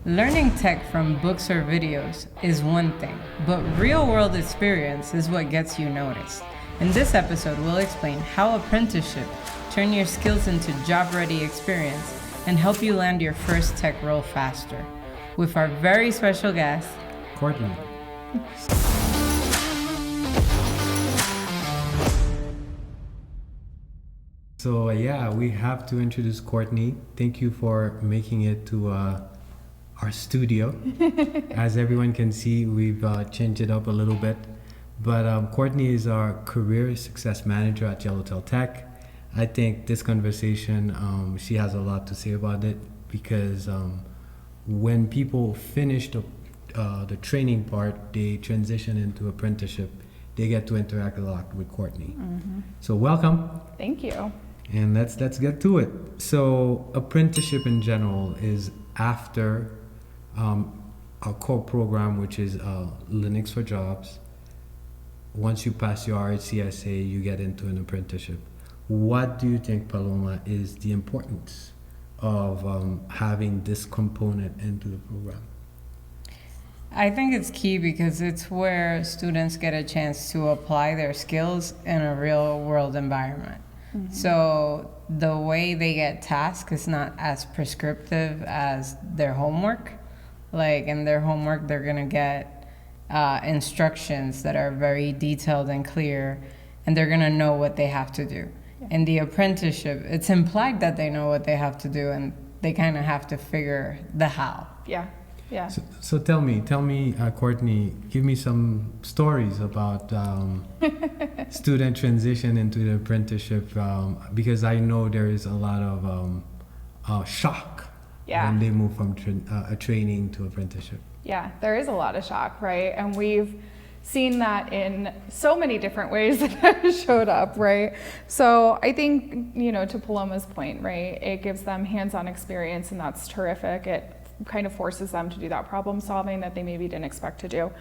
Learning tech from books or videos is one thing, but real-world experience is what gets you noticed. In this episode, we'll explain how apprenticeship turn your skills into job-ready experience and help you land your first tech role faster. With our very special guest, Courtney. So we have to introduce Courtney. Thank you for making it to our studio. As everyone can see, we've changed it up a little bit. But Courtney is our career success manager at Yellowtail Tech. I think this conversation, she has a lot to say about it because when people finish the training part, they transition into apprenticeship. They get to interact a lot with Courtney. Mm-hmm. So welcome. Thank you. And let's get to it. So apprenticeship in general is after our core program, which is Linux for Jobs. Once you pass your RHCSA, you get into an apprenticeship. What do you think, Paloma, is the importance of having this component into the program? I think it's key because it's where students get a chance to apply their skills in a real world environment. Mm-hmm. So the way they get tasked is not as prescriptive as their homework. Like in their homework, they're going to get instructions that are very detailed and clear, and they're going to know what they have to do. Yeah. In the apprenticeship, it's implied that they know what they have to do, and they kind of have to figure the how. Yeah. Yeah. So tell me, Courtney, give me some stories about student transition into the apprenticeship, because I know there is a lot of shock when they move from a training to apprenticeship. Yeah, there is a lot of shock, right? And we've seen that in so many different ways that have showed up, right? So I think, to Paloma's point, right, it gives them hands-on experience, and that's terrific. It kind of forces them to do that problem solving that they maybe didn't expect to do.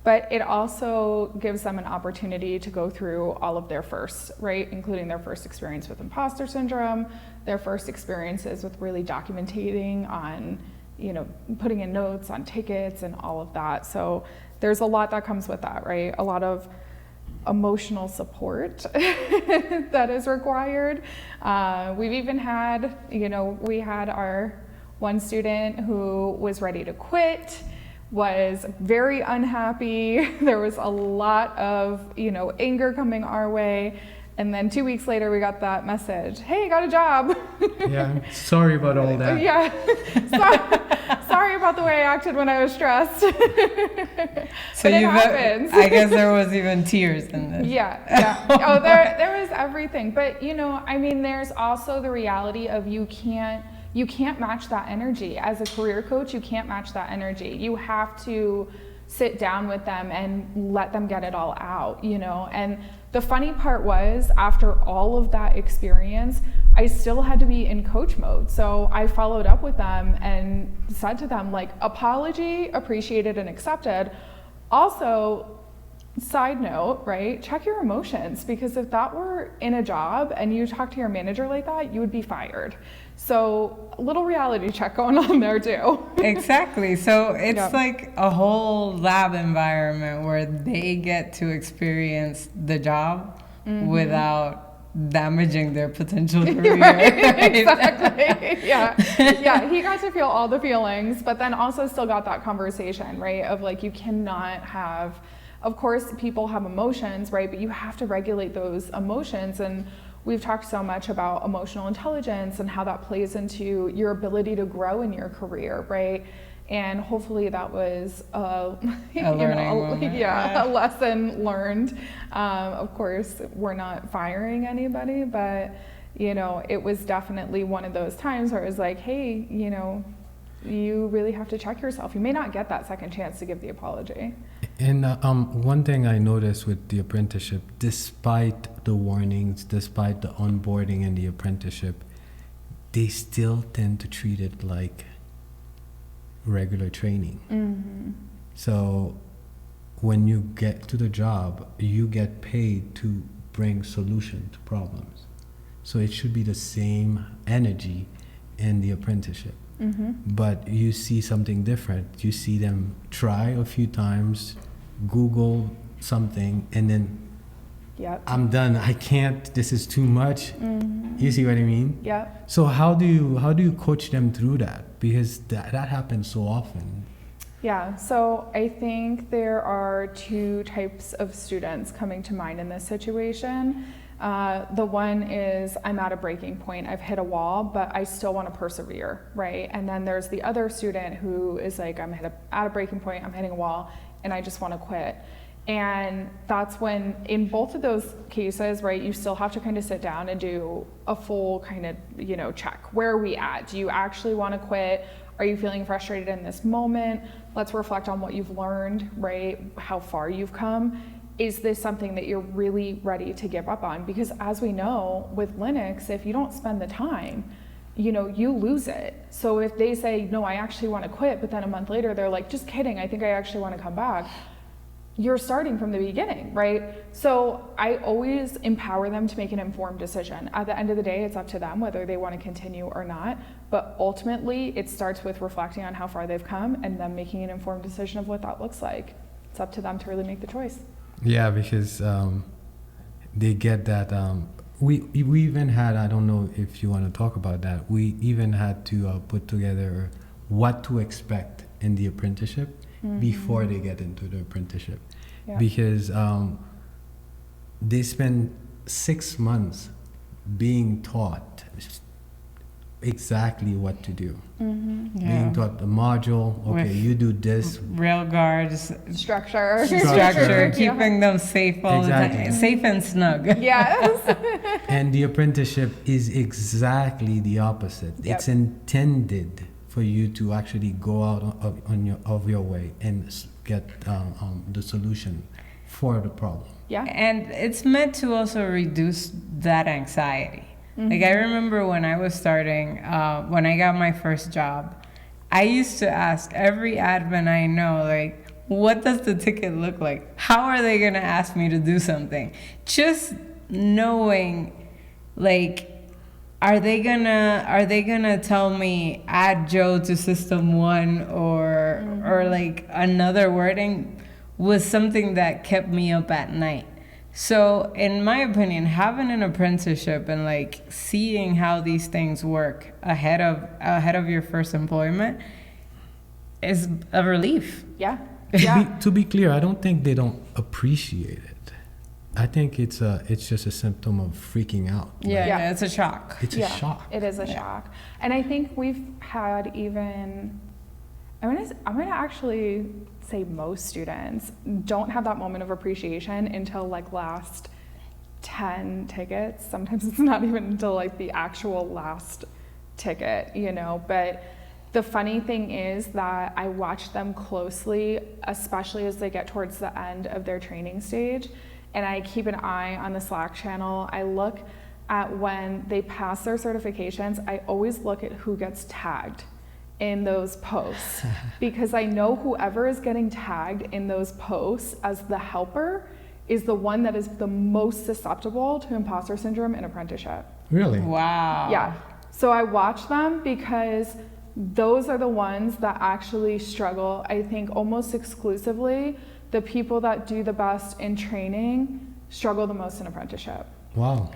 But it also gives them an opportunity to go through all of their firsts, right? Including their first experience with imposter syndrome, their first experiences with really documenting on, putting in notes on tickets and all of that. So there's a lot that comes with that, right? A lot of emotional support that is required. We've even had, we had our one student who was ready to quit, was very unhappy. There was a lot of, anger coming our way. And then 2 weeks later, we got that message, hey, I got a job. Yeah, sorry about all that. Yeah, sorry about the way I acted when I was stressed. So it happens. I guess there was even tears in this. Yeah. Oh, there was everything. But, there's also the reality of you can't match that energy. As a career coach, you can't match that energy. You have to sit down with them and let them get it all out, And the funny part was, after all of that experience, I still had to be in coach mode. So I followed up with them and said to them, apology, appreciated and accepted. Also, side note, right, check your emotions, because if that were in a job and you talk to your manager like that, you would be fired. So a little reality check going on there too. Exactly. So it's like a whole lab environment where they get to experience the job without damaging their potential career. Right? Exactly. Yeah. He got to feel all the feelings, but then also still got that conversation, right? Of you cannot have, of course, people have emotions, right? But you have to regulate those emotions. And we've talked so much about emotional intelligence and how that plays into your ability to grow in your career, right? And hopefully that was a lesson learned. Of course, we're not firing anybody, but it was definitely one of those times where it was like, hey, you really have to check yourself. You may not get that second chance to give the apology. And one thing I noticed with the apprenticeship, despite the warnings, despite the onboarding and the apprenticeship, they still tend to treat it like regular training. Mm-hmm. So when you get to the job, you get paid to bring solution to problems. So it should be the same energy in the apprenticeship. but you see something different. You see them try a few times, Google something, and then Yep. I'm done. I can't. This is too much. You see what I mean? Yep. So how do you coach them through that? Because that happens so often. Yeah, so I think there are two types of students coming to mind in this situation. The one is, I'm at a breaking point, I've hit a wall, but I still want to persevere, right? And then there's the other student who is like, I'm at a breaking point, I'm hitting a wall, and I just want to quit. And that's when, in both of those cases, right, you still have to kind of sit down and do a full kind of, check. Where are we at? Do you actually want to quit? Are you feeling frustrated in this moment? Let's reflect on what you've learned, right? How far you've come. Is this something that you're really ready to give up on? Because as we know, with Linux, if you don't spend the time, you lose it. So if they say, no, I actually want to quit, but then a month later, they're like, just kidding, I think I actually want to come back. You're starting from the beginning, right? So I always empower them to make an informed decision. At the end of the day, it's up to them whether they want to continue or not. But ultimately, it starts with reflecting on how far they've come and them making an informed decision of what that looks like. It's up to them to really make the choice. Yeah, because they get that. We even had, I don't know if you want to talk about that, we even had to put together what to expect in the apprenticeship before they get into the apprenticeship. Yeah. Because they spend 6 months being taught exactly what to do. Being taught the module, okay, with you do this. Rail guards. Structure. Keeping them safe all the time. Safe and snug. Yes. And the apprenticeship is exactly the opposite. Yep. It's intended for you to actually go out of your way and get the solution for the problem. Yeah. And it's meant to also reduce that anxiety. Like I remember when I was starting, when I got my first job, I used to ask every admin I know, like, what does the ticket look like? How are they gonna ask me to do something? Just knowing, like, are they gonna tell me add Joe to system 1 or like another wording was something that kept me up at night. So in my opinion, having an apprenticeship and like seeing how these things work ahead of your first employment is a relief. Yeah. To be clear, I don't think they don't appreciate it. I think it's just a symptom of freaking out. Yeah, it's a shock. It's a shock. It is a shock. And I think we've had even, I'm gonna actually say most students don't have that moment of appreciation until like last 10 tickets. Sometimes it's not even until like the actual last ticket, but the funny thing is that I watch them closely, especially as they get towards the end of their training stage, and I keep an eye on the Slack channel. I look at when they pass their certifications. I always look at who gets tagged in those posts because I know whoever is getting tagged in those posts as the helper is the one that is the most susceptible to imposter syndrome in apprenticeship. Really? Wow. Yeah. So I watch them because those are the ones that actually struggle. I think almost exclusively the people that do the best in training struggle the most in apprenticeship. Wow.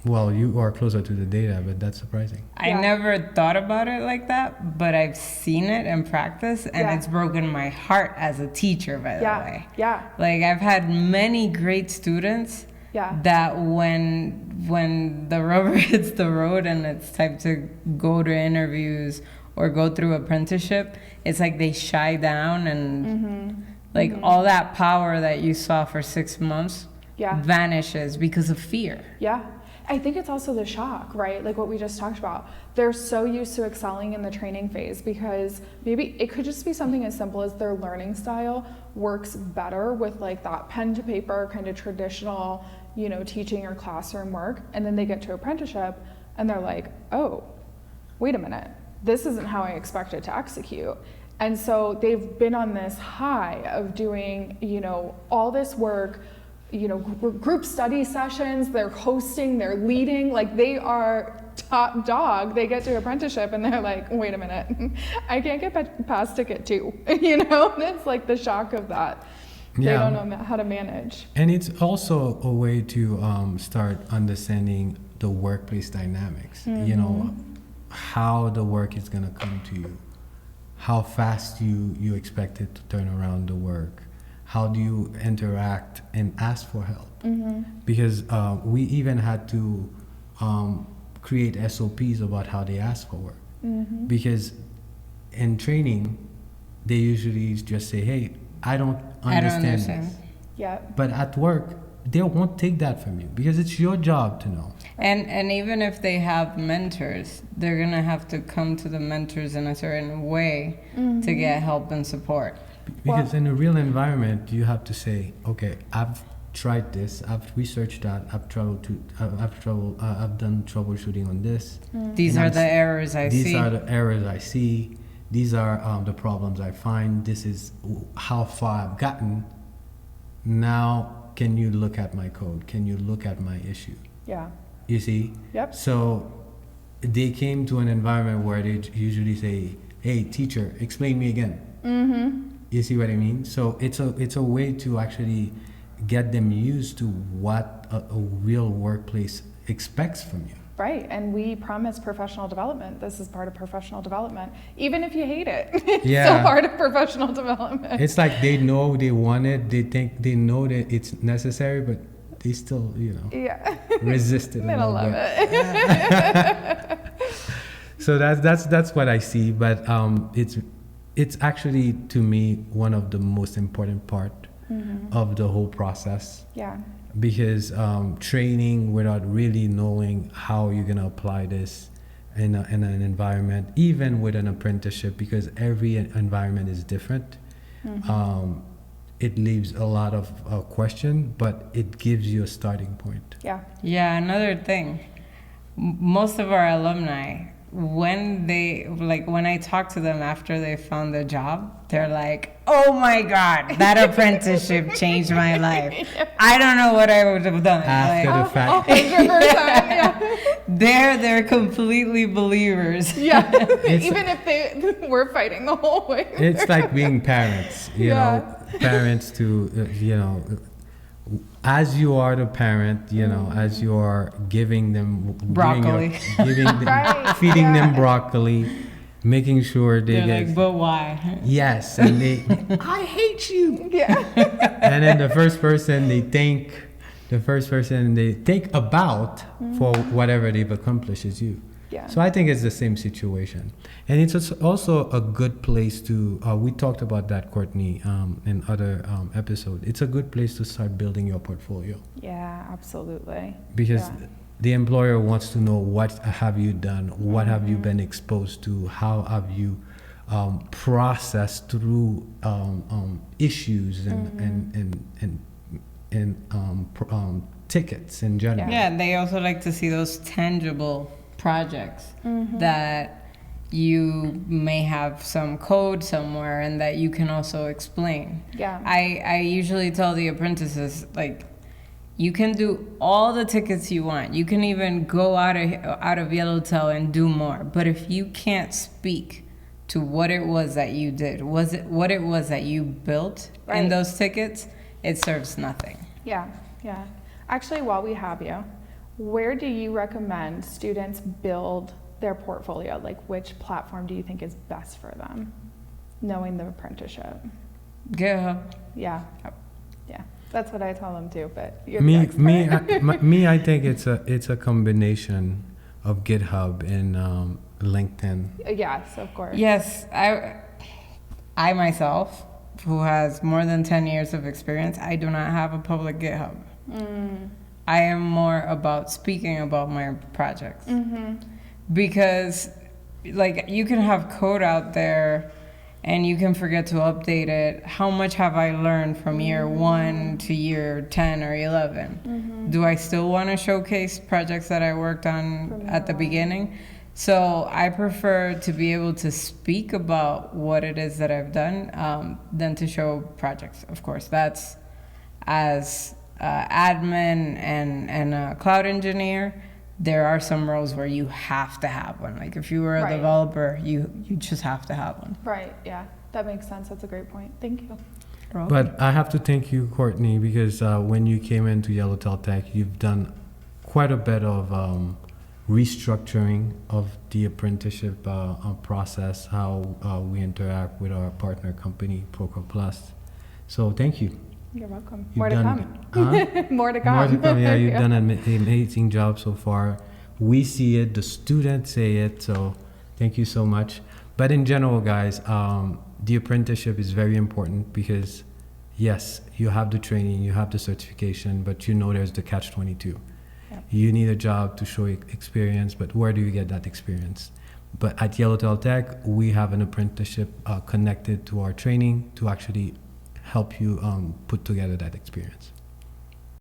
Well, you are closer to the data, but that's surprising. I never thought about it like that, but I've seen it in practice, and it's broken my heart as a teacher, by the way. Yeah. Like, I've had many great students that when the rubber hits the road and it's time to go to interviews or go through apprenticeship, it's like they shy down and all that power that you saw for 6 months vanishes because of fear. Yeah. I think it's also the shock, right? Like what we just talked about. They're so used to excelling in the training phase because maybe it could just be something as simple as their learning style works better with like that pen to paper kind of traditional, teaching or classroom work. And then they get to apprenticeship and they're like, oh, wait a minute. This isn't how I expected to execute. And so they've been on this high of doing, all this work, group study sessions, they're hosting, they're leading, like they are top dog, they get to apprenticeship and they're like, wait a minute, I can't get past ticket 2, you know? And it's like the shock of that. They Yeah. don't know how to manage. And it's also a way to start understanding the workplace dynamics. You know, how the work is going to come to you, how fast you expect it to turn around the work, how do you interact and ask for help. Because we even had to create SOPs about how they ask for work. Because in training, they usually just say, hey, I don't understand this. Yeah. But at work, they won't take that from you because it's your job to know. And even if they have mentors, they're gonna have to come to the mentors in a certain way to get help and support. Because in a real environment, you have to say, okay, I've tried this, I've researched that, I've done troubleshooting on this. These And are the errors I see. These are the errors I see. These are the problems I find. This is how far I've gotten. Now, can you look at my code? Can you look at my issue? Yeah. You see? Yep. So they came to an environment where they usually say, hey, teacher, explain me again. You see what I mean? So it's a way to actually get them used to what a real workplace expects from you. Right, and we promise professional development. This is part of professional development. Even if you hate it, it's Yeah. still part of professional development. It's like they know they want it, they know that it's necessary, but they still, Yeah. resist it a I little love bit. it. So that's what I see, but it's actually, to me, one of the most important part of the whole process. Yeah. Because training without really knowing how you're going to apply this in an environment, even with an apprenticeship, because every environment is different, it leaves a lot of question, but it gives you a starting point. Yeah. Yeah, another thing. Most of our alumni, when I talk to them after they found the job, they're like, oh my God, that apprenticeship changed my life. I don't know what I would have done. After Like, the fact. 100%, yeah. they're completely believers. Yeah. Even if they were fighting the whole way. It's like being parents, you Yeah. know, parents to, as you are the parent, as you are giving them Broccoli. Right, feeding them yeah. broccoli, making sure they They're get like, but why? yes, and they I hate you. Yeah. And then the first person they think about for whatever they've accomplished is you. Yeah. So I think it's the same situation, and it's also a good place to. We talked about that, Courtney, in other episode. It's a good place to start building your portfolio Yeah, absolutely. because Yeah. the employer wants to know what have you done, what have you been exposed to, how have you processed through issues and tickets in general. Yeah, they also like to see those tangible projects that you may have some code somewhere and that you can also explain. Yeah. I usually tell the apprentices, like, you can do all the tickets you want. You can even go out of Yellowtail and do more. But if you can't speak to what it was that you did, what it was that you built in Right. those tickets, it serves nothing. Yeah, yeah. Actually, while we have you, where do you recommend students build their portfolio? Like, which platform do you think is best for them, knowing the apprenticeship? GitHub. Yeah, yeah. That's what I tell them too. But you're the expert. I think it's a combination of GitHub and LinkedIn. Yes, of course. Yes, I myself, who has more than 10 years of experience, I do not have a public GitHub. I am more about speaking about my projects. Because, like, you can have code out there and you can forget to update it. How much have I learned from year 1 to year 10 or 11? Do I still want to showcase projects that I worked on at the beginning? So I prefer to be able to speak about what it is that I've done than to show projects. Of course, that's as admin and a cloud engineer. there are some roles where you have to have one. Like if you were a Right. developer, you just have to have one. Right, yeah, that makes sense. That's a great point. Thank you. But I have to thank you, Courtney, because when you came into Yellowtail Tech, you've done quite a bit of restructuring of the apprenticeship process, how we interact with our partner company, Proco Plus. So thank you. You're welcome. You've More to done- come. Huh? More to come. More to come. Yeah, you've done an amazing job so far. We see it, the students say it, so thank you so much. But in general, guys, the apprenticeship is very important because, yes, you have the training, you have the certification, but you know there's the catch-22. Yep. You need a job to show experience, but where do you get that experience? But at Yellowtail Tech, we have an apprenticeship connected to our training to actually help you put together that experience.